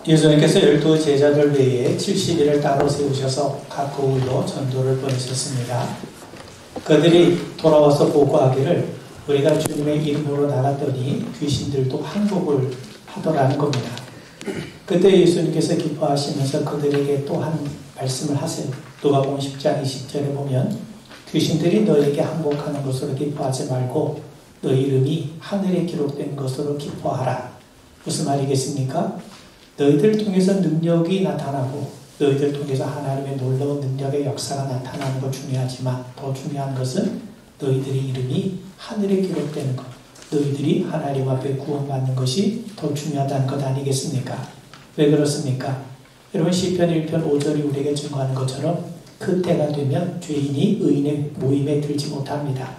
예수님께서 12 제자들 외에 70인을 따로 세우셔서 각 거울로 전도를 보내셨습니다. 그들이 돌아와서 보고하기를 우리가 주님의 이름으로 나갔더니 귀신들도 항복을 하더라는 겁니다. 그때 예수님께서 기뻐하시면서 그들에게 또 한 말씀을 하세요. 누가복음 10장 20절에 보면 귀신들이 너에게 항복하는 것으로 기뻐하지 말고 너희 이름이 하늘에 기록된 것으로 기뻐하라. 무슨 말이겠습니까? 너희들 통해서 능력이 나타나고 너희들 통해서 하나님의 놀라운 능력의 역사가 나타나는 것 중요하지만 더 중요한 것은 너희들의 이름이 하늘에 기록되는 것, 너희들이 하나님 앞에 구원받는 것이 더 중요하다는 것 아니겠습니까? 왜 그렇습니까? 여러분 시편 1편 5절이 우리에게 증거하는 것처럼 그 때가 되면 죄인이 의인의 모임에 들지 못합니다.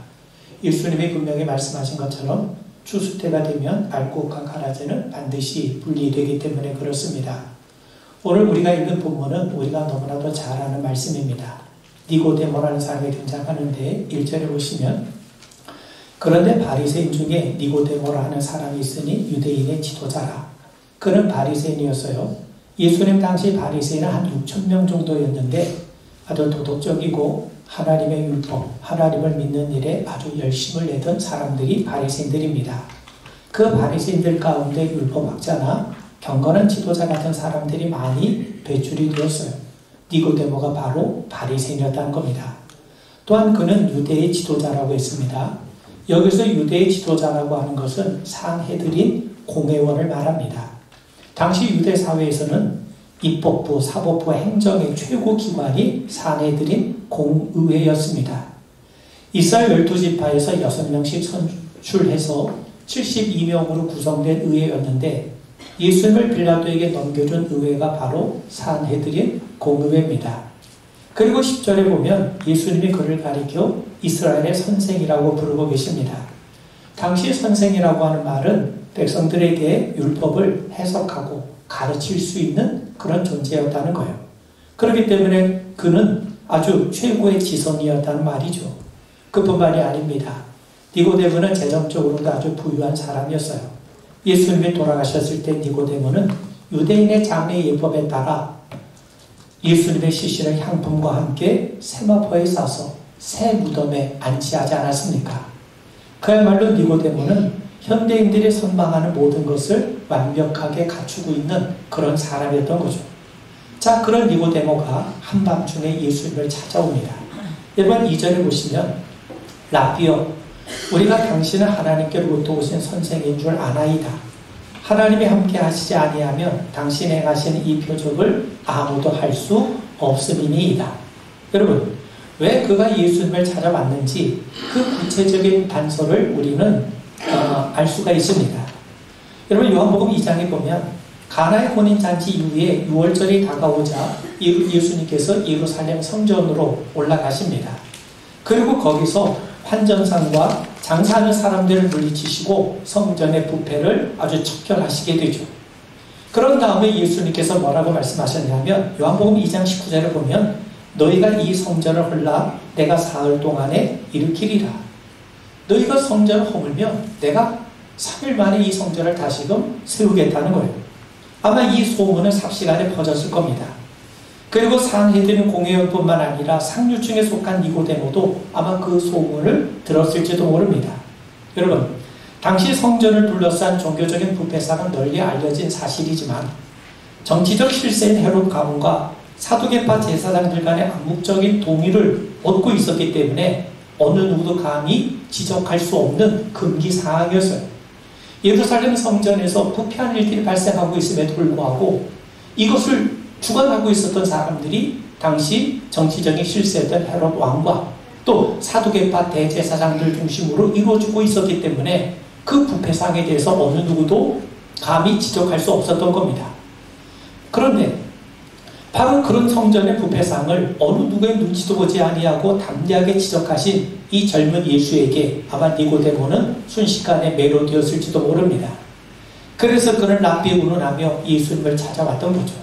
예수님이 분명히 말씀하신 것처럼 추수 때가 되면 알곡과 가라지는 반드시 분리되기 때문에 그렇습니다. 오늘 우리가 읽은 본문은 우리가 너무나도 잘 아는 말씀입니다. 니고데모라는 사람이 등장하는데 1절에 보시면 그런데 바리새인 중에 니고데모라 하는 사람이 있으니 유대인의 지도자라. 그는 바리새인이었어요. 예수님 당시 바리새인은 한 6,000명 정도였는데 아주 도덕적이고 하나님의 율법, 하나님을 믿는 일에 아주 열심을 내던 사람들이 바리새인들입니다. 그 바리새인들 가운데 율법학자나 경건한 지도자 같은 사람들이 많이 배출이 되었어요. 니고데모가 바로 바리새인이었다는 겁니다. 또한 그는 유대의 지도자라고 했습니다. 여기서 유대의 지도자라고 하는 것은 상헤드린 공회원을 말합니다. 당시 유대 사회에서는 입법부, 사법부, 행정의 최고 기관이 상헤드린 공의회였습니다. 이스라엘 12지파에서 6명씩 선출해서 72명으로 구성된 의회였는데 예수님을 빌라도에게 넘겨준 의회가 바로 상헤드린 공의회입니다. 그리고 10절에 보면 예수님이 그를 가리켜 이스라엘의 선생이라고 부르고 계십니다. 당시 선생이라고 하는 말은 백성들에게 율법을 해석하고 가르칠 수 있는 그런 존재였다는 거예요. 그렇기 때문에 그는 아주 최고의 지성이었다는 말이죠. 그뿐만이 아닙니다. 니고데모는 재정적으로도 아주 부유한 사람이었어요. 예수님이 돌아가셨을 때 니고데모는 유대인의 장례 예법에 따라 예수님의 시신을 향품과 함께 세마포에 싸서 새 무덤에 안치하지 않았습니까? 그야말로 니고데모는 현대인들이 선망하는 모든 것을 완벽하게 갖추고 있는 그런 사람이었던 거죠. 자, 그런 니고데모가 한밤중에 예수님을 찾아옵니다. 여러분 2절에 보시면 라비여 우리가 당신은 하나님께로부터 오신 선생인 줄 아나이다. 하나님이 함께 하시지 아니하면 당신이 행하신 이 표적을 아무도 할 수 없음이니이다. 여러분 왜 그가 예수님을 찾아왔는지 그 구체적인 단서를 우리는 알 수가 있습니다. 여러분 요한복음 2장에 보면 가나의 혼인잔치 이후에 6월절이 다가오자 예수님께서 예루살렘 성전으로 올라가십니다. 그리고 거기서 환전상과 장사하는 사람들을 물리치시고 성전의 부패를 아주 척결하시게 되죠. 그런 다음에 예수님께서 뭐라고 말씀하셨냐면 요한복음 2장 19절에 보면 너희가 이 성전을 헐라 내가 사흘 동안에 일으키리라. 너희가 성전을 허물면 내가 3일 만에 이 성전을 다시금 세우겠다는 거예요. 아마 이 소문은 삽시간에 퍼졌을 겁니다. 그리고 상헤드린 공회원뿐만 아니라 상류층에 속한 니고데모도 아마 그 소문을 들었을지도 모릅니다. 여러분 당시 성전을 둘러싼 종교적인 부패사는 널리 알려진 사실이지만 정치적 실세인 헤롯 가문과 사두개파 제사장들 간의 암묵적인 동의를 얻고 있었기 때문에 어느 누구도 감히 지적할 수 없는 금기 사항이었어요. 예루살렘 성전에서 부패한 일들이 발생하고 있음에도 불구하고 이것을 주관하고 있었던 사람들이 당시 정치적인 실세였던 헤롯 왕과 또 사두개파 대제사장들 중심으로 이루어지고 있었기 때문에 그 부패상에 대해서 어느 누구도 감히 지적할 수 없었던 겁니다. 그런데 바로 그런 성전의 부패상을 어느 누구의 눈치도 보지 아니하고 담대하게 지적하신 이 젊은 예수에게 아마 니고데모는 순식간에 매료되었을지도 모릅니다. 그래서 그는 랍비 운운하며 예수님을 찾아왔던 거죠.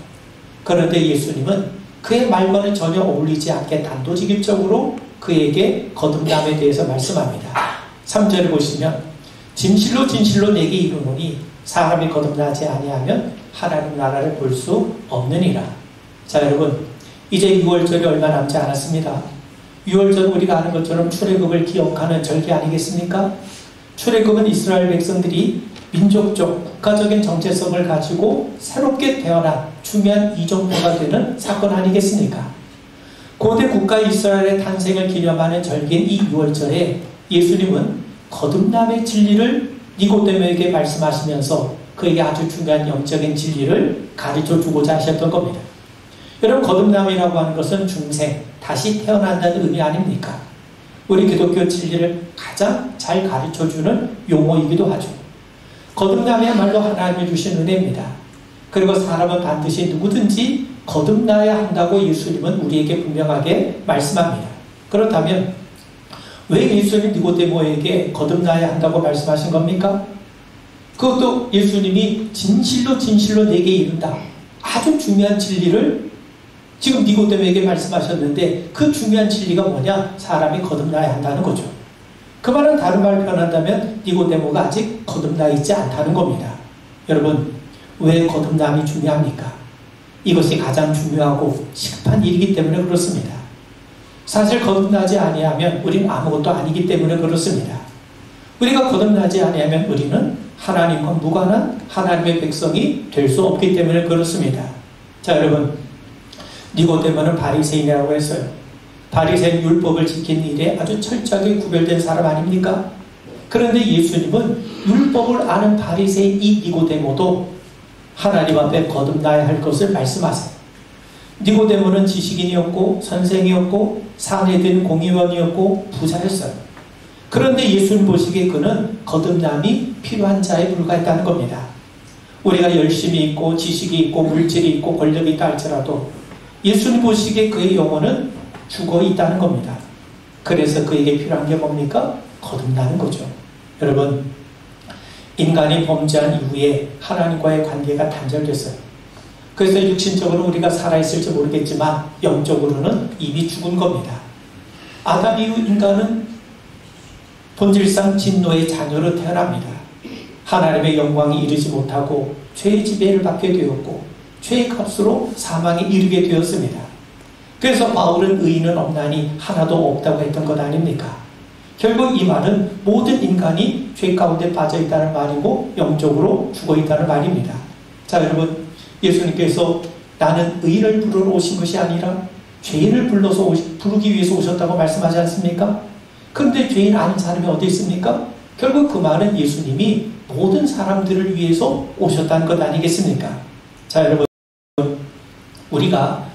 그런데 예수님은 그의 말과는 전혀 어울리지 않게 단도직입적으로 그에게 거듭남에 대해서 말씀합니다. 3절을 보시면 진실로 진실로 내게 이르노니 사람이 거듭나지 아니하면 하나님 나라를 볼 수 없느니라. 자, 여러분, 이제 6월절이 얼마 남지 않았습니다. 6월절은 우리가 아는 것처럼 출애굽을 기억하는 절기 아니겠습니까? 출애굽은 이스라엘 백성들이 민족적, 국가적인 정체성을 가지고 새롭게 태어난 중요한 이정표가 되는 사건 아니겠습니까? 고대 국가 이스라엘의 탄생을 기념하는 절기인 이 6월절에 예수님은 거듭남의 진리를 니고데모에게 말씀하시면서 그에게 아주 중요한 영적인 진리를 가르쳐 주고자 하셨던 겁니다. 여러분, 거듭남이라고 하는 것은 중생, 다시 태어난다는 의미 아닙니까? 우리 기독교 진리를 가장 잘 가르쳐주는 용어이기도 하죠. 거듭남이야말로 하나님이 주신 은혜입니다. 그리고 사람은 반드시 누구든지 거듭나야 한다고 예수님은 우리에게 분명하게 말씀합니다. 그렇다면 왜 예수님 니고데모에게 거듭나야 한다고 말씀하신 겁니까? 그것도 예수님이 진실로 진실로 내게 이른다, 아주 중요한 진리를 지금 니고데모에게 말씀하셨는데, 그 중요한 진리가 뭐냐? 사람이 거듭나야 한다는 거죠. 그 말은 다른 말로 표현한다면 니고데모가 아직 거듭나 있지 않다는 겁니다. 여러분, 왜 거듭남이 중요합니까? 이것이 가장 중요하고 시급한 일이기 때문에 그렇습니다. 사실 거듭나지 아니하면 우리는 아무것도 아니기 때문에 그렇습니다. 우리가 거듭나지 아니하면 우리는 하나님과 무관한 하나님의 백성이 될 수 없기 때문에 그렇습니다. 자, 여러분, 니고데모는 바리새인이라고 했어요. 바리새인 율법을 지킨 일에 아주 철저하게 구별된 사람 아닙니까? 그런데 예수님은 율법을 아는 바리새인 이 니고데모도 하나님 앞에 거듭나야 할 것을 말씀하세요. 니고데모는 지식인이었고 선생이었고 사내된 공의원이었고 부자였어요. 그런데 예수님 보시기에 그는 거듭남이 필요한 자에 불과했다는 겁니다. 우리가 열심히 있고 지식이 있고 물질이 있고 권력이 있다 할지라도 예수님 보시기에 그의 영혼은 죽어 있다는 겁니다. 그래서 그에게 필요한 게 뭡니까? 거듭나는 거죠. 여러분, 인간이 범죄한 이후에 하나님과의 관계가 단절됐어요. 그래서 육신적으로 우리가 살아있을지 모르겠지만 영적으로는 이미 죽은 겁니다. 아담 이후 인간은 본질상 진노의 자녀로 태어납니다. 하나님의 영광이 이르지 못하고 죄의 지배를 받게 되었고 죄의 값으로 사망에 이르게 되었습니다. 그래서 바울은 의인은 없나니 하나도 없다고 했던 것 아닙니까? 결국 이 말은 모든 인간이 죄 가운데 빠져 있다는 말이고 영적으로 죽어 있다는 말입니다. 자, 여러분, 예수님께서 나는 의인을 부르러 오신 것이 아니라 죄인을 부르기 위해서 오셨다고 말씀하지 않습니까? 그런데 죄인 아닌 사람이 어디 있습니까? 결국 그 말은 예수님이 모든 사람들을 위해서 오셨다는 것 아니겠습니까? 자, 여러분, 우리가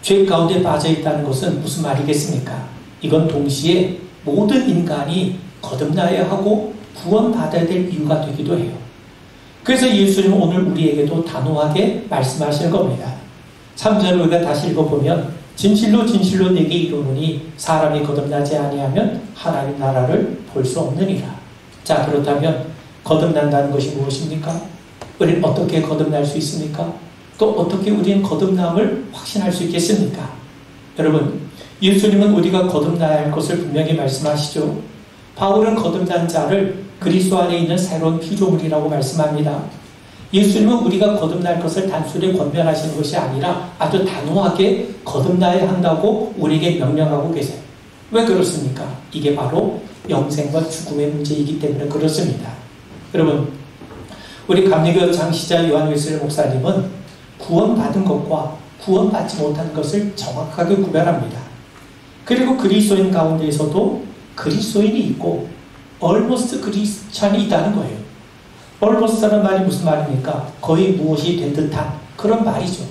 죄 가운데 빠져 있다는 것은 무슨 말이겠습니까? 이건 동시에 모든 인간이 거듭나야 하고 구원받아야 될 이유가 되기도 해요. 그래서 예수님은 오늘 우리에게도 단호하게 말씀하시는 겁니다. 3절을 우리가 다시 읽어보면 진실로 진실로 내게 이르노니 사람이 거듭나지 아니하면 하나님 나라를 볼 수 없느니라. 자, 그렇다면 거듭난다는 것이 무엇입니까? 우리는 어떻게 거듭날 수 있습니까? 또 어떻게 우리는 거듭남을 확신할 수 있겠습니까? 여러분, 예수님은 우리가 거듭나야 할 것을 분명히 말씀하시죠. 바울은 거듭난 자를 그리스도 안에 있는 새로운 피조물이라고 말씀합니다. 예수님은 우리가 거듭날 것을 단순히 권면하시는 것이 아니라 아주 단호하게 거듭나야 한다고 우리에게 명령하고 계세요. 왜 그렇습니까? 이게 바로 영생과 죽음의 문제이기 때문에 그렇습니다. 여러분, 우리 감리교 장시자 요한 웨슬리 목사님은 구원받은 것과 구원받지 못한 것을 정확하게 구별합니다. 그리고 그리스도인 가운데에서도 그리스도인이 있고 almost 크리스찬이 있다는 거예요. almost라는 말이 무슨 말입니까? 거의 무엇이 된 듯한 그런 말이죠.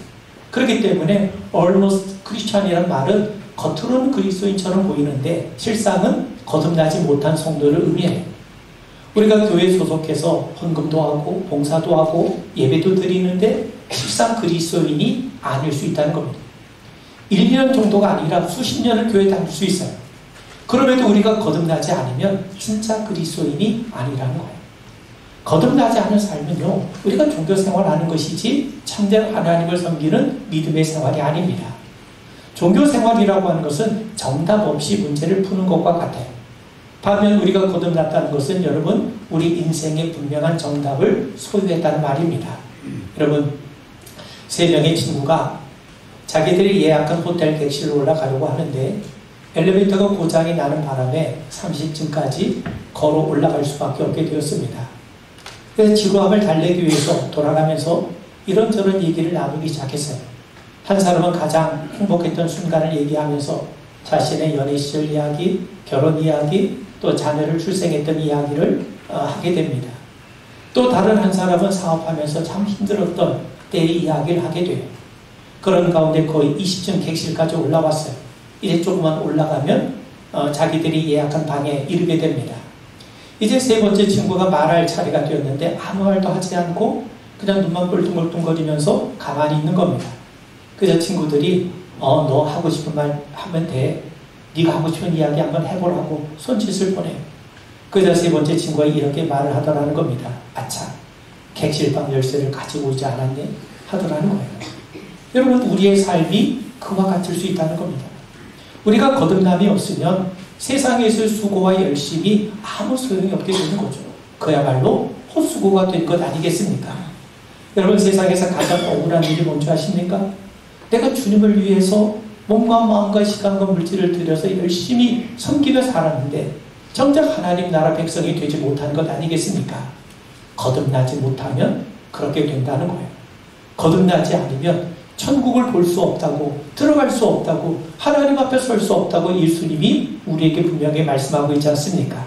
그렇기 때문에 almost 크리스찬이라는 말은 겉으로는 그리스도인처럼 보이는데 실상은 거듭나지 못한 성도를 의미해요. 우리가 교회에 소속해서 헌금도 하고 봉사도 하고 예배도 드리는데 실상 그리스도인이 아닐 수 있다는 겁니다. 1, 2년 정도가 아니라 수십 년을 교회에 다닐 수 있어요. 그럼에도 우리가 거듭나지 않으면 진짜 그리스도인이 아니라는 거예요. 거듭나지 않은 삶은요, 우리가 종교 생활하는 것이지 참된 하나님을 섬기는 믿음의 생활이 아닙니다. 종교 생활이라고 하는 것은 정답 없이 문제를 푸는 것과 같아요. 반면 우리가 거듭났다는 것은 여러분 우리 인생의 분명한 정답을 소유했다는 말입니다. 여러분 3명의 친구가 자기들이 예약한 호텔 객실로 올라가려고 하는데 엘리베이터가 고장이 나는 바람에 30층까지 걸어 올라갈 수밖에 없게 되었습니다. 그래서 지루함을 달래기 위해서 돌아가면서 이런저런 얘기를 나누기 시작했어요. 한 사람은 가장 행복했던 순간을 얘기하면서 자신의 연애 시절 이야기, 결혼 이야기, 또 자녀를 출생했던 이야기를 하게 됩니다. 또 다른 한 사람은 사업하면서 참 힘들었던 때의 이야기를 하게 돼요. 그런 가운데 거의 20층 객실까지 올라왔어요. 이제 조금만 올라가면 자기들이 예약한 방에 이르게 됩니다. 이제 3번째 친구가 말할 차례가 되었는데 아무 말도 하지 않고 그냥 눈만 뻘뚱뻘뚱거리면서 가만히 있는 겁니다. 그래서 친구들이 너 하고 싶은 말 하면 돼. 네가 하고 싶은 이야기 한번 해보라고 손짓을 보내요. 그래서 3번째 친구가 이렇게 말을 하더라는 겁니다. 아차, 객실방 열쇠를 가지고 오지 않았네? 하더라는 거예요. 여러분 우리의 삶이 그와 같을 수 있다는 겁니다. 우리가 거듭남이 없으면 세상에서의 수고와 열심이 아무 소용이 없게 되는 거죠. 그야말로 헛수고가 된 것 아니겠습니까? 여러분 세상에서 가장 억울한 일이 뭔지 아십니까? 내가 주님을 위해서 몸과 마음과 시간과 물질을 들여서 열심히 섬기며 살았는데 정작 하나님 나라 백성이 되지 못한 것 아니겠습니까? 거듭나지 못하면 그렇게 된다는 거예요. 거듭나지 않으면 천국을 볼 수 없다고, 들어갈 수 없다고, 하나님 앞에 설 수 없다고 예수님이 우리에게 분명히 말씀하고 있지 않습니까?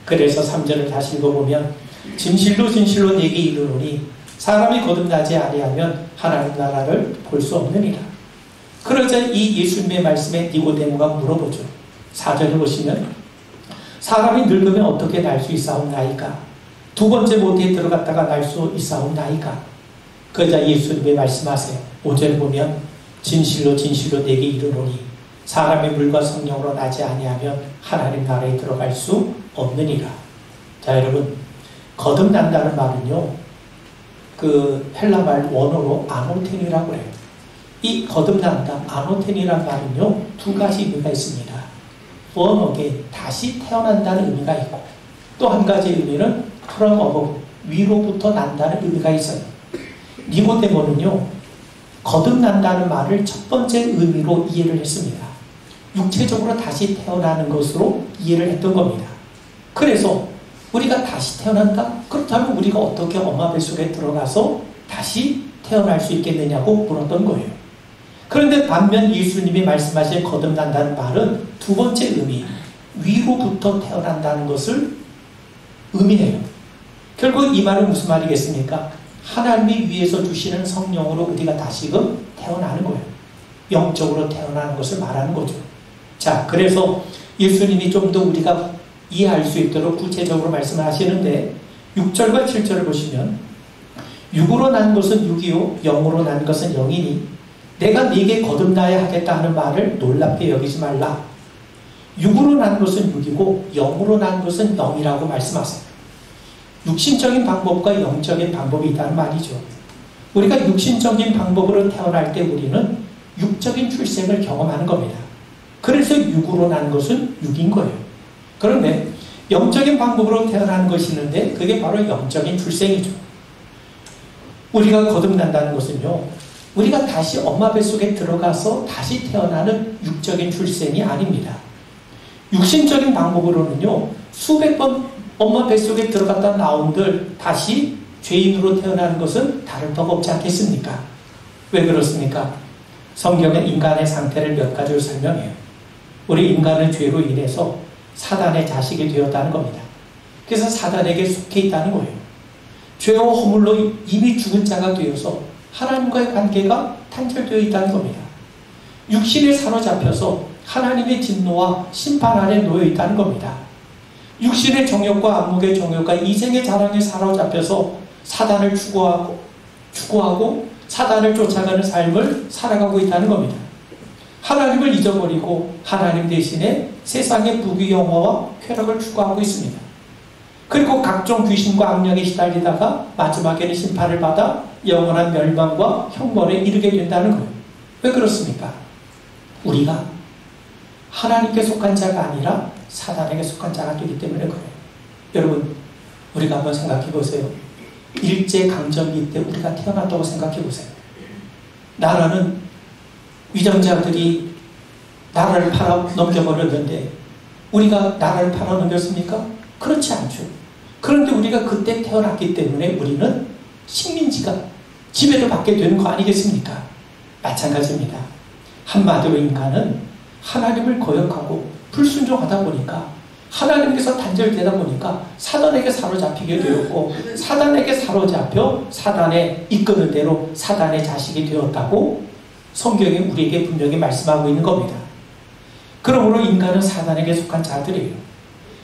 그래서 3절을 다시 읽어보면 진실로 진실로 내게 이르노니 사람이 거듭나지 아니하면 하나님 나라를 볼 수 없느니라. 그러자 이 예수님의 말씀에 니고데모가 물어보죠. 4절을 보시면 사람이 늙으면 어떻게 날 수 있사옵나이까? 2번째 모태에 들어갔다가 날 수 있사옵나이까? 그러자 예수님이 말씀하세요. 5절 보면 진실로 진실로 내게 이르노니 사람이 물과 성령으로 나지 아니하면 하나님 나라에 들어갈 수 없느니라. 자 여러분 거듭난다는 말은요 그 헬라말 원어로 아노텐이라고 해요. 이 거듭난다 아노텐이라는 말은요 2가지 의미가 있습니다. 원어게 다시 태어난다는 의미가 있고 또 한 가지 의미는 from above 위로부터 난다는 의미가 있어요. 니고데모는요 거듭난다는 말을 첫 번째 의미로 이해를 했습니다. 육체적으로 다시 태어나는 것으로 이해를 했던 겁니다. 그래서 우리가 다시 태어난다? 그렇다면 우리가 어떻게 엄마 뱃속에 들어가서 다시 태어날 수 있겠느냐고 물었던 거예요. 그런데 반면 예수님이 말씀하신 거듭난다는 말은 2번째 의미, 위로부터 태어난다는 것을 의미해요. 결국 이 말은 무슨 말이겠습니까? 하나님이 위에서 주시는 성령으로 우리가 다시금 태어나는 거예요. 영적으로 태어나는 것을 말하는 거죠. 자, 그래서 예수님이 좀 더 우리가 이해할 수 있도록 구체적으로 말씀을 하시는데 6절과 7절을 보시면 육으로 난 것은 육이요 영으로 난 것은 영이니 내가 네게 거듭나야 하겠다 하는 말을 놀랍게 여기지 말라. 육으로 난 것은 육이고 영으로 난 것은 영이라고 말씀하세요. 육신적인 방법과 영적인 방법이 있다는 말이죠. 우리가 육신적인 방법으로 태어날 때 우리는 육적인 출생을 경험하는 겁니다. 그래서 육으로 난 것은 육인 거예요. 그런데 영적인 방법으로 태어나는 것이 있는데 그게 바로 영적인 출생이죠. 우리가 거듭난다는 것은요. 우리가 다시 엄마 뱃속에 들어가서 다시 태어나는 육적인 출생이 아닙니다. 육신적인 방법으로는요. 수백 번 엄마 뱃속에 들어갔다 나온들 다시 죄인으로 태어나는 것은 다를 바가 없지 않겠습니까? 왜 그렇습니까? 성경은 인간의 상태를 몇 가지로 설명해요. 우리 인간은 죄로 인해서 사단의 자식이 되었다는 겁니다. 그래서 사단에게 속해 있다는 거예요. 죄와 허물로 이미 죽은 자가 되어서 하나님과의 관계가 단절되어 있다는 겁니다. 육신에 사로잡혀서 하나님의 진노와 심판 아래 놓여 있다는 겁니다. 육신의 정욕과 안목의 정욕과 이생의 자랑에 사로잡혀서 사단을 추구하고 사단을 쫓아가는 삶을 살아가고 있다는 겁니다. 하나님을 잊어버리고 하나님 대신에 세상의 부귀 영화와 쾌락을 추구하고 있습니다. 그리고 각종 귀신과 악령에 시달리다가 마지막에는 심판을 받아 영원한 멸망과 형벌에 이르게 된다는 거예요. 왜 그렇습니까? 우리가 하나님께 속한 자가 아니라 사단에게 속한 자가 되기 때문에 그래요. 여러분, 우리가 한번 생각해 보세요. 일제강점기 때 우리가 태어났다고 생각해 보세요. 나라는 위정자들이 나라를 팔아 넘겨버렸는데 우리가 나라를 팔아 넘겼습니까? 그렇지 않죠. 그런데 우리가 그때 태어났기 때문에 우리는 식민지가 지배를 받게 되는 거 아니겠습니까? 마찬가지입니다. 한마디로 인간은 하나님을 거역하고 불순종하다 보니까 하나님께서 단절되다 보니까 사단에게 사로잡히게 되었고 사단에게 사로잡혀 사단에 이끄는 대로 사단의 자식이 되었다고 성경이 우리에게 분명히 말씀하고 있는 겁니다. 그러므로 인간은 사단에게 속한 자들이에요.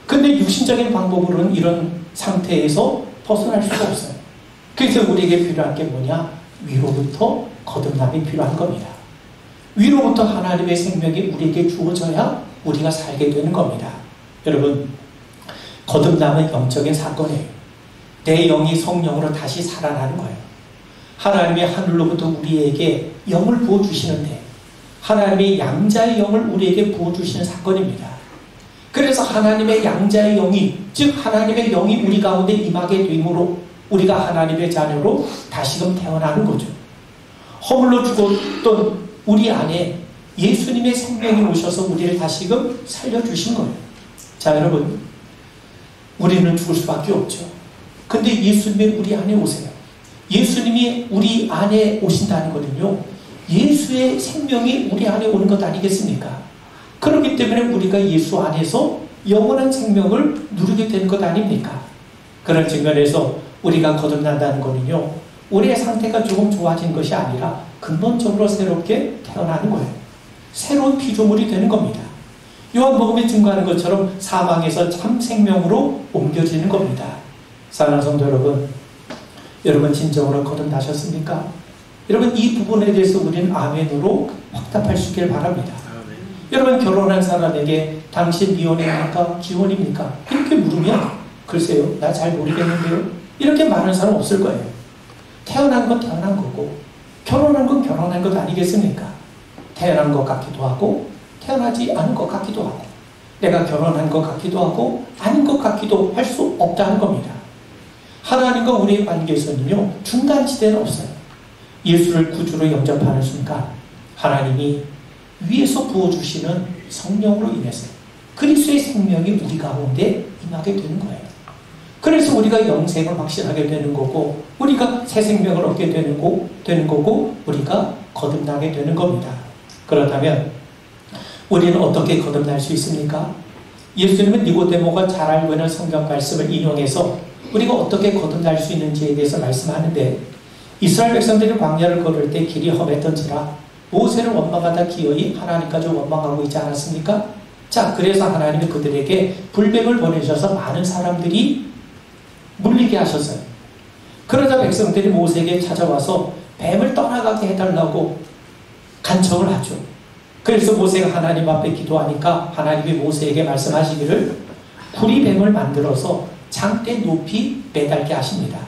근데 육신적인 방법으로는 이런 상태에서 벗어날 수가 없어요. 그래서 우리에게 필요한 게 뭐냐? 위로부터 거듭남이 필요한 겁니다. 위로부터 하나님의 생명이 우리에게 주어져야 우리가 살게 되는 겁니다. 여러분, 거듭남은 영적인 사건이에요. 내 영이 성령으로 다시 살아나는 거예요. 하나님이 하늘로부터 우리에게 영을 부어주시는데 하나님의 양자의 영을 우리에게 부어주시는 사건입니다. 그래서 하나님의 양자의 영이, 즉 하나님의 영이 우리 가운데 임하게 됨으로 우리가 하나님의 자녀로 다시금 태어나는 거죠. 허물로 죽었던 우리 안에 예수님의 생명이 오셔서 우리를 다시금 살려주신 거예요. 자, 여러분, 우리는 죽을 수밖에 없죠. 근데 예수님이 우리 안에 오세요. 예수님이 우리 안에 오신다는 거는요, 예수의 생명이 우리 안에 오는 것 아니겠습니까? 그렇기 때문에 우리가 예수 안에서 영원한 생명을 누리게 되는 것 아닙니까? 그런 측면에서 우리가 거듭난다는 거는요, 우리의 상태가 조금 좋아진 것이 아니라 근본적으로 새롭게 태어나는 거예요. 새로운 피조물이 되는 겁니다. 요한복음에 증거하는 것처럼 사망에서 참 생명으로 옮겨지는 겁니다. 사랑하는 성도 여러분, 여러분 진정으로 거듭나셨습니까? 여러분, 이 부분에 대해서 우리는 아멘으로 확답할 수 있기를 바랍니다. 아멘. 여러분, 결혼한 사람에게 당신 미혼입니까? 기혼입니까? 이렇게 물으면 글쎄요, 나 잘 모르겠는데요, 이렇게 말하는 사람 없을 거예요. 태어난 건 태어난 거고 결혼한 건 결혼한 것 아니겠습니까? 태어난 것 같기도 하고 태어나지 않은 것 같기도 하고 내가 결혼한 것 같기도 하고 아닌 것 같기도 할 수 없다는 겁니다. 하나님과 우리의 관계에서는요, 중간지대는 없어요. 예수를 구주로 영접하는 순간 하나님이 위에서 부어주시는 성령으로 인해서 그리스도의 생명이 우리 가운데 임하게 되는 거예요. 그래서 우리가 영생을 확신하게 되는 거고 우리가 새 생명을 얻게 되는 거고 우리가 거듭나게 되는 겁니다. 그렇다면 우리는 어떻게 거듭날 수 있습니까? 예수님은 니고데모가 잘 알고 있는 성경 말씀을 인용해서 우리가 어떻게 거듭날 수 있는지에 대해서 말씀하는데, 이스라엘 백성들이 광야를 걸을 때 길이 험했던지라 모세를 원망하다 기어이 하나님까지 원망하고 있지 않았습니까? 자, 그래서 하나님이 그들에게 불뱀을 보내셔서 많은 사람들이 물리게 하셨어요. 그러자 백성들이 모세에게 찾아와서 뱀을 떠나가게 해달라고 간청을 하죠. 그래서 모세가 하나님 앞에 기도하니까 하나님이 모세에게 말씀하시기를 구리뱀을 만들어서 장대 높이 매달게 하십니다.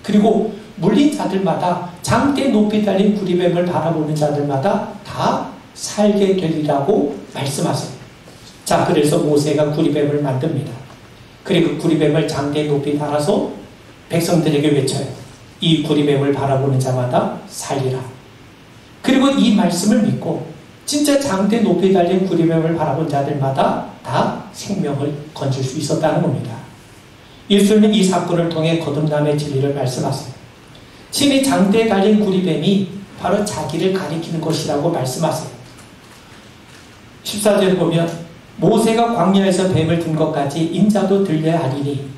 그리고 물린 자들마다 장대 높이 달린 구리뱀을 바라보는 자들마다 다 살게 되리라고 말씀하세요. 자, 그래서 모세가 구리뱀을 만듭니다. 그리고 구리뱀을 장대 높이 달아서 백성들에게 외쳐요. 이 구리뱀을 바라보는 자마다 살리라. 그리고 이 말씀을 믿고 진짜 장대 높이 달린 구리뱀을 바라본 자들마다 다 생명을 건질 수 있었다는 겁니다. 예수님은 이 사건을 통해 거듭남의 진리를 말씀하세요. 친히 장대에 달린 구리뱀이 바로 자기를 가리키는 것이라고 말씀하세요. 14절 보면 모세가 광야에서 뱀을 든 것까지 인자도 들려야 하리니,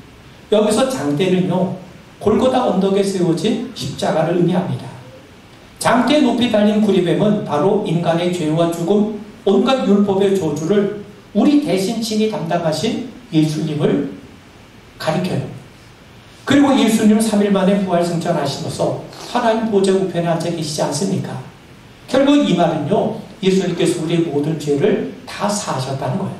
여기서 장대는요, 골고다 언덕에 세워진 십자가를 의미합니다. 장대 높이 달린 구리뱀은 바로 인간의 죄와 죽음, 온갖 율법의 저주를 우리 대신 친히 담당하신 예수님을 가리켜요. 그리고 예수님은 3일 만에 부활승천하시면서 하나님 보좌 우편에 앉아 계시지 않습니까? 결국 이 말은요, 예수님께서 우리의 모든 죄를 다 사하셨다는 거예요.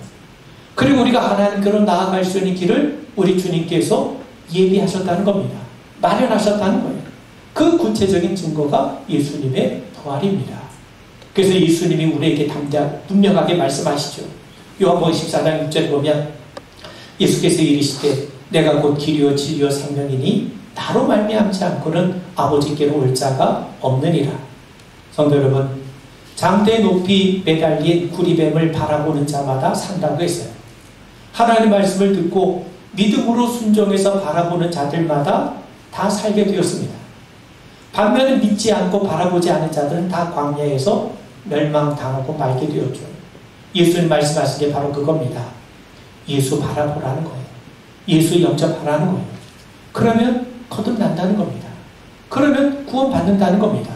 그리고 우리가 하나님께로 나아갈 수 있는 길을 우리 주님께서 예비하셨다는 겁니다. 마련하셨다는 거예요. 그 구체적인 증거가 예수님의 부활입니다. 그래서 예수님이 우리에게 분명하게 말씀하시죠. 요한복음 14장 6절에 보면 예수께서 이르시되 내가 곧 길이요 진리요 생명이니 나로 말미암지 않고는 아버지께로 올 자가 없느니라. 성도 여러분, 장대 높이 매달린 구리뱀을 바라보는 자마다 산다고 했어요. 하나님의 말씀을 듣고 믿음으로 순종해서 바라보는 자들마다 다 살게 되었습니다. 반면에 믿지 않고 바라보지 않은 자들은 다 광야에서 멸망당하고 말게 되었죠. 예수님 말씀하신 게 바로 그겁니다. 예수 바라보라는 거예요. 예수 영접하라는 거예요. 그러면 거듭난다는 겁니다. 그러면 구원받는다는 겁니다.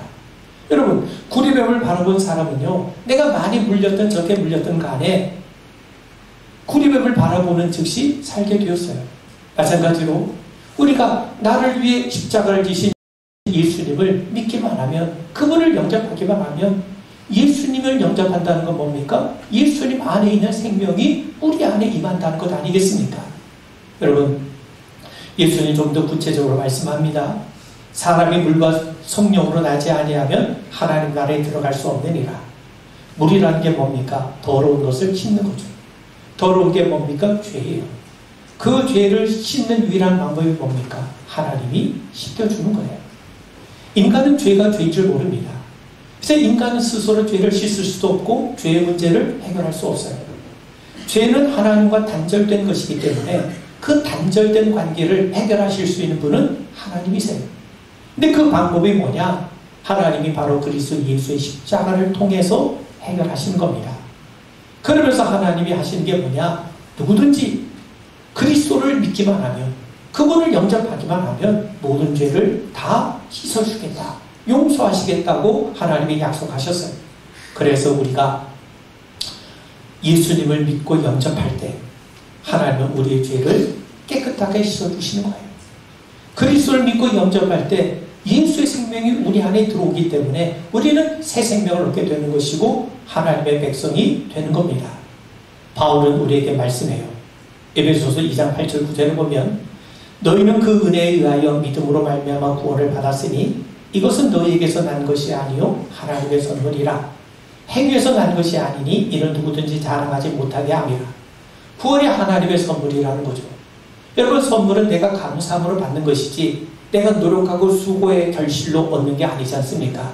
여러분, 구리뱀을 바라본 사람은요, 내가 많이 물렸던 적에 물렸던 간에 구리뱀을 바라보는 즉시 살게 되었어요. 마찬가지로 우리가 나를 위해 십자가를 지신 예수님을 믿기만 하면, 그분을 영접하기만 하면, 예수님을 영접한다는 건 뭡니까? 예수님 안에 있는 생명이 우리 안에 임한다는 것 아니겠습니까? 여러분, 예수님이 좀 더 구체적으로 말씀합니다. 사람이 물과 성령으로 나지 아니하면 하나님 나라에 들어갈 수 없느니라. 물이라는 게 뭡니까? 더러운 것을 씻는 거죠. 더러운 게 뭡니까? 죄예요. 그 죄를 씻는 유일한 방법이 뭡니까? 하나님이 씻겨주는 거예요. 인간은 죄가 죄인 줄 모릅니다. 그래서 인간은 스스로 죄를 씻을 수도 없고 죄의 문제를 해결할 수 없어요. 죄는 하나님과 단절된 것이기 때문에 그 단절된 관계를 해결하실 수 있는 분은 하나님이세요. 근데 그 방법이 뭐냐? 하나님이 바로 그리스도 예수의 십자가를 통해서 해결하시는 겁니다. 그러면서 하나님이 하시는 게 뭐냐? 누구든지 그리스도를 믿기만 하면, 그분을 영접하기만 하면 모든 죄를 다 씻어주겠다, 용서하시겠다고 하나님이 약속하셨어요. 그래서 우리가 예수님을 믿고 영접할 때 하나님은 우리의 죄를 깨끗하게 씻어주시는 거예요. 그리스도를 믿고 영접할 때 예수의 생명이 우리 안에 들어오기 때문에 우리는 새 생명을 얻게 되는 것이고 하나님의 백성이 되는 겁니다. 바울은 우리에게 말씀해요. 에베소서 2장 8절 9절을 보면 너희는 그 은혜에 의하여 믿음으로 말미암아 구원을 받았으니 이것은 너희에게서 난 것이 아니요 하나님의 선물이라. 행위에서 난 것이 아니니 이는 누구든지 자랑하지 못하게 함이라. 구원이 하나님의 선물이라는 거죠. 여러분, 선물은 내가 감사함으로 받는 것이지 내가 노력하고 수고의 결실로 얻는 게 아니지 않습니까?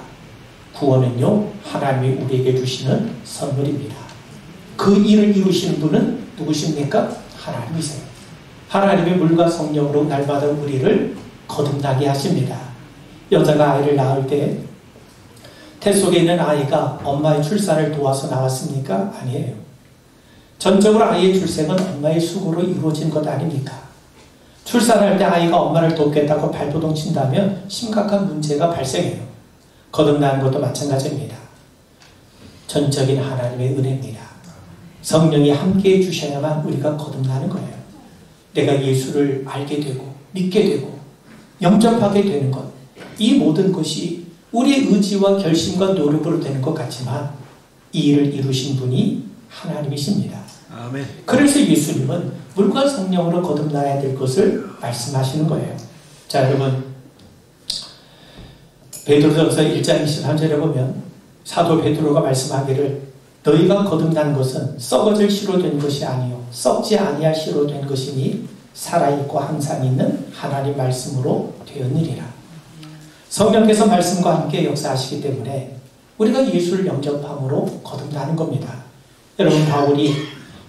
구원은요, 하나님이 우리에게 주시는 선물입니다. 그 일을 이루시는 분은 누구십니까? 하나님이세요. 하나님의 물과 성령으로 날마다 우리를 거듭나게 하십니다. 여자가 아이를 낳을 때 태 속에 있는 아이가 엄마의 출산을 도와서 나왔습니까? 아니에요. 전적으로 아이의 출생은 엄마의 수고로 이루어진 것 아닙니까? 출산할 때 아이가 엄마를 돕겠다고 발버둥 친다면 심각한 문제가 발생해요. 거듭나는 것도 마찬가지입니다. 전적인 하나님의 은혜입니다. 성령이 함께해 주셔야만 우리가 거듭나는 거예요. 내가 예수를 알게 되고 믿게 되고 영접하게 되는 것, 이 모든 것이 우리의 의지와 결심과 노력으로 되는 것 같지만 이 일을 이루신 분이 하나님이십니다. 아멘. 그래서 예수님은 물과 성령으로 거듭나야 될 것을 말씀하시는 거예요. 자, 여러분, 베드로전서 1장 23절에 보면 사도 베드로가 말씀하기를 너희가 거듭난 것은 썩어질 씨로 된 것이 아니요 썩지 아니할 씨로 된 것이니 살아있고 항상 있는 하나님 말씀으로 되었느니라. 성령께서 말씀과 함께 역사하시기 때문에 우리가 예수를 영접함으로 거듭나는 겁니다. 여러분, 바울이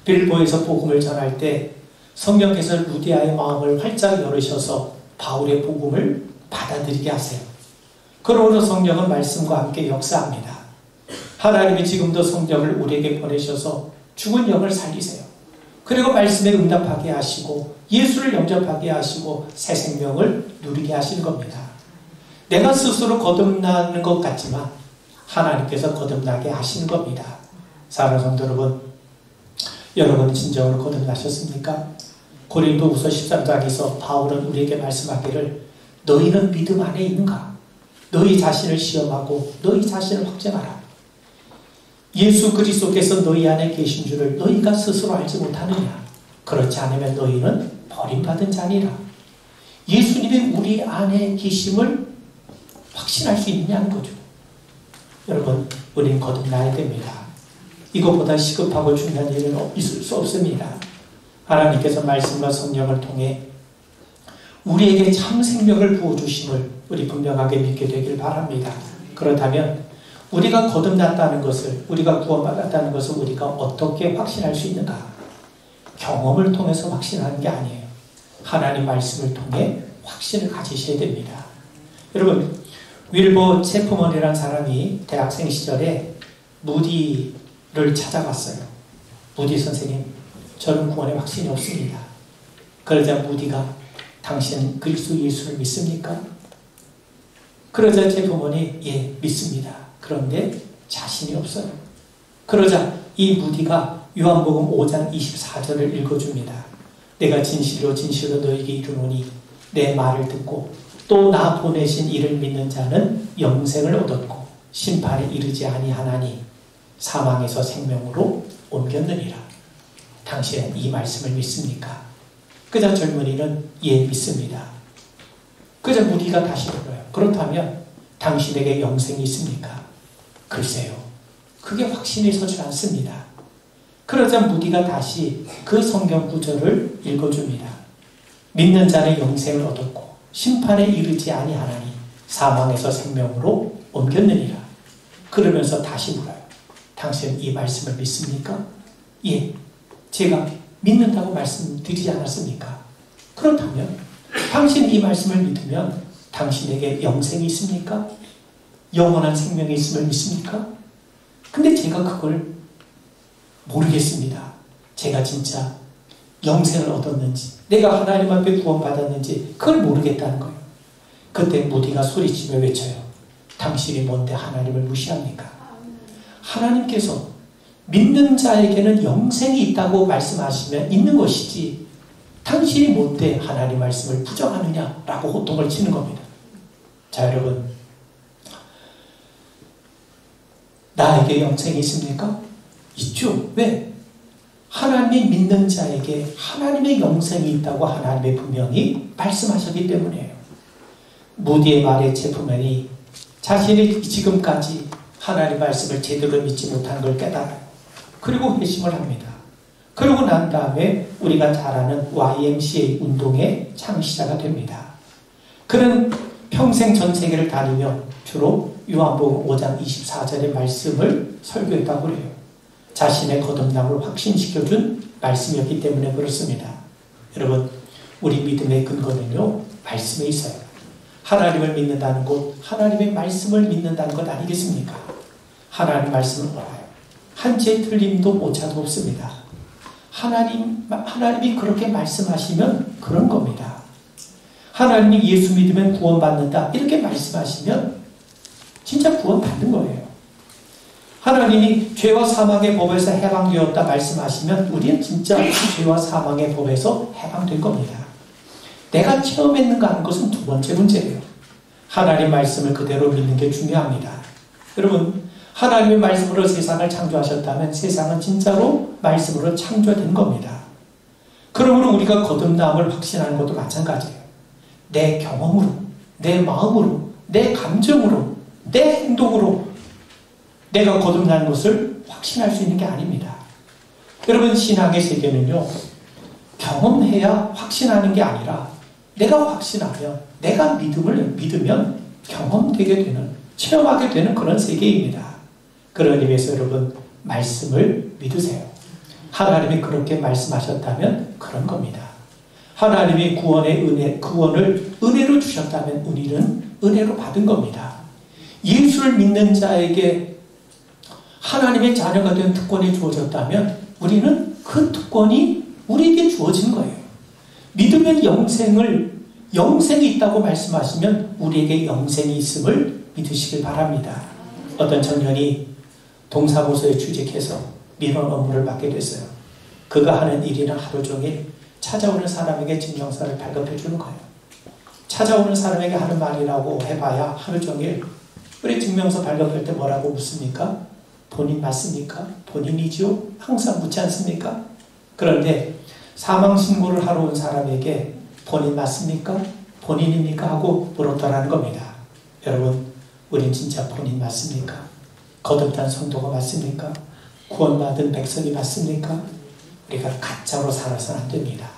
빌보에서 복음을 전할 때 성령께서 루디아의 마음을 활짝 열으셔서 바울의 복음을 받아들이게 하세요. 그러므로 성령은 말씀과 함께 역사합니다. 하나님이 지금도 성령을 우리에게 보내셔서 죽은 영을 살리세요. 그리고 말씀에 응답하게 하시고 예수를 영접하게 하시고 새 생명을 누리게 하시는 겁니다. 내가 스스로 거듭나는 것 같지만 하나님께서 거듭나게 하시는 겁니다. 사랑하는 성도 여러분, 여러분 진정으로 거듭나셨습니까? 고린도후서 13장에서 바울은 우리에게 말씀하기를 너희는 믿음 안에 있는가? 너희 자신을 시험하고 너희 자신을 확증하라. 예수 그리스도께서 너희 안에 계신 줄을 너희가 스스로 알지 못하느냐? 그렇지 않으면 너희는 버림받은 자니라. 예수님이 우리 안에 계심을 확신할 수 있느냐는 거죠. 여러분, 우리는 거듭나야 됩니다. 이것보다 시급하고 중요한 일은 있을 수 없습니다. 하나님께서 말씀과 성령을 통해 우리에게 참 생명을 부어주심을 우리 분명하게 믿게 되길 바랍니다. 그렇다면 우리가 거듭났다는 것을, 우리가 구원받았다는 것을 우리가 어떻게 확신할 수 있는가? 경험을 통해서 확신하는 게 아니에요. 하나님 말씀을 통해 확신을 가지셔야 됩니다. 여러분, 윌버 체프먼이라는 사람이 대학생 시절에 무디를 찾아갔어요. 무디 선생님, 저는 구원에 확신이 없습니다. 그러자 무디가 당신 그리스도 예수를 믿습니까? 그러자 체프먼이 예, 믿습니다. 그런데 자신이 없어요. 그러자 이 무디가 요한복음 5장 24절을 읽어줍니다. 내가 진실로 진실로 너에게 이르노니 내 말을 듣고 또 나 보내신 이를 믿는 자는 영생을 얻었고 심판에 이르지 아니하나니 사망에서 생명으로 옮겼느니라. 당신은 이 말씀을 믿습니까? 그자 젊은이는 예, 믿습니다. 그자 무디가 다시 물어요. 그렇다면 당신에게 영생이 있습니까? 글쎄요. 그게 확신이 서지 않습니다. 그러자 무디가 다시 그 성경 구절을 읽어줍니다. 믿는 자는 영생을 얻었고 심판에 이르지 아니하나니 사망에서 생명으로 옮겼느니라. 그러면서 다시 물어요. 당신은 이 말씀을 믿습니까? 예, 제가 믿는다고 말씀드리지 않았습니까? 그렇다면 당신이 이 말씀을 믿으면 당신에게 영생이 있습니까? 영원한 생명이 있음을 믿습니까? 근데 제가 그걸 모르겠습니다. 제가 진짜 영생을 얻었는지, 내가 하나님 앞에 구원받았는지 그걸 모르겠다는 거예요. 그때 무디가 소리치며 외쳐요. 당신이 뭔데 하나님을 무시합니까? 하나님께서 믿는 자에게는 영생이 있다고 말씀하시면 있는 것이지 당신이 뭔데 하나님 말씀을 부정하느냐라고 호통을 치는 겁니다. 자, 여러분, 나에게 영생이 있습니까? 있죠. 왜? 하나님이 믿는 자에게 하나님의 영생이 있다고 하나님의 분명히 말씀하셨기 때문이에요. 무디의 말에 체프맨이 자신이 지금까지 하나님 말씀을 제대로 믿지 못한 걸 깨달아요. 그리고 회심을 합니다. 그러고 난 다음에 우리가 잘 아는 YMCA 운동의 창시자가 됩니다. 그는 평생 전 세계를 다니며 주로 요한복음 5장 24절의 말씀을 설교했다고 그래요. 자신의 거듭남을 확신시켜준 말씀이었기 때문에 그렇습니다. 여러분, 우리 믿음의 근거는요, 말씀에 있어요. 하나님을 믿는다는 것, 하나님의 말씀을 믿는다는 것 아니겠습니까? 하나님 말씀을 알아요. 한치의 틀림도 오차도 없습니다. 하나님이 그렇게 말씀하시면 그런 겁니다. 하나님이 예수 믿으면 구원받는다 이렇게 말씀하시면 진짜 구원받는 거예요. 하나님이 죄와 사망의 법에서 해방되었다 말씀하시면 우리는 진짜 죄와 사망의 법에서 해방된 겁니다. 내가 체험했는가 하는 것은 두 번째 문제예요. 하나님 말씀을 그대로 믿는 게 중요합니다. 여러분, 하나님의 말씀으로 세상을 창조하셨다면 세상은 진짜로 말씀으로 창조된 겁니다. 그러므로 우리가 거듭남을 확신하는 것도 마찬가지예요. 내 경험으로, 내 마음으로, 내 감정으로, 내 행동으로 내가 거듭나는 것을 확신할 수 있는 게 아닙니다. 여러분, 신앙의 세계는요, 경험해야 확신하는 게 아니라 내가 확신하면, 내가 믿으면 경험되게 되는, 체험하게 되는 그런 세계입니다. 그런 의미에서 여러분, 말씀을 믿으세요. 하나님이 그렇게 말씀하셨다면 그런 겁니다. 하나님이 구원을 은혜로 주셨다면 우리는 은혜로 받은 겁니다. 예수를 믿는 자에게 하나님의 자녀가 된 특권이 주어졌다면 우리는 그 특권이 우리에게 주어진 거예요. 믿으면 영생이 있다고 말씀하시면 우리에게 영생이 있음을 믿으시길 바랍니다. 어떤 청년이 동사무소에 취직해서 민원 업무를 맡게 됐어요. 그가 하는 일이는 하루 종일 찾아오는 사람에게 증명서를 발급해 주는 거예요. 찾아오는 사람에게 하는 말이라고 해봐야 하루 종일 우리 증명서 발급할 때 뭐라고 묻습니까? 본인 맞습니까? 본인이죠? 항상 묻지 않습니까? 그런데 사망신고를 하러 온 사람에게 본인 맞습니까? 본인입니까? 하고 물었더라는 겁니다. 여러분, 우린 진짜 본인 맞습니까? 거듭난 성도가 맞습니까? 구원받은 백성이 맞습니까? 우리가 가짜로 살아서는 안 됩니다.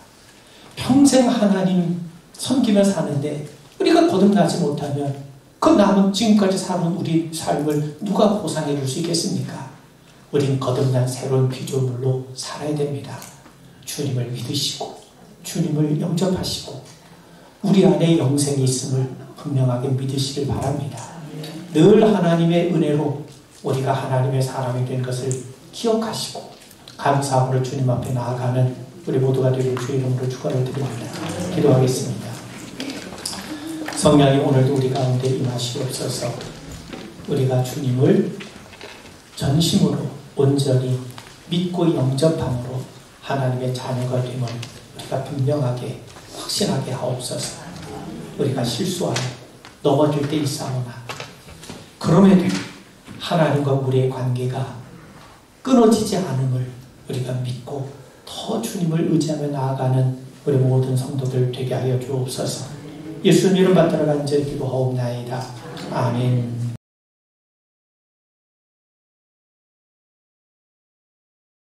평생 하나님 섬기며 사는데 우리가 거듭나지 못하면 그 남은 지금까지 살아온 우리 삶을 누가 보상해 줄 수 있겠습니까? 우린 거듭난 새로운 피조물로 살아야 됩니다. 주님을 믿으시고 주님을 영접하시고 우리 안에 영생이 있음을 분명하게 믿으시길 바랍니다. 늘 하나님의 은혜로 우리가 하나님의 사람이 된 것을 기억하시고 감사함으로 주님 앞에 나아가는 우리 모두가 되길 주의 이름으로 축원을 드립니다. 기도하겠습니다. 성령이 오늘도 우리 가운데 임하시옵소서. 우리가 주님을 전심으로 온전히 믿고 영접함으로 하나님의 자녀가 됨을 우리가 분명하게 확신하게 하옵소서. 우리가 실수하여 넘어질 때 있사오나 그럼에도 하나님과 우리의 관계가 끊어지지 않음을 우리가 믿고 더 주님을 의지하며 나아가는 우리 모든 성도들 되게 하여 주옵소서. 예수님 이름 받들어 간절히 기도하옵나이다. 아멘.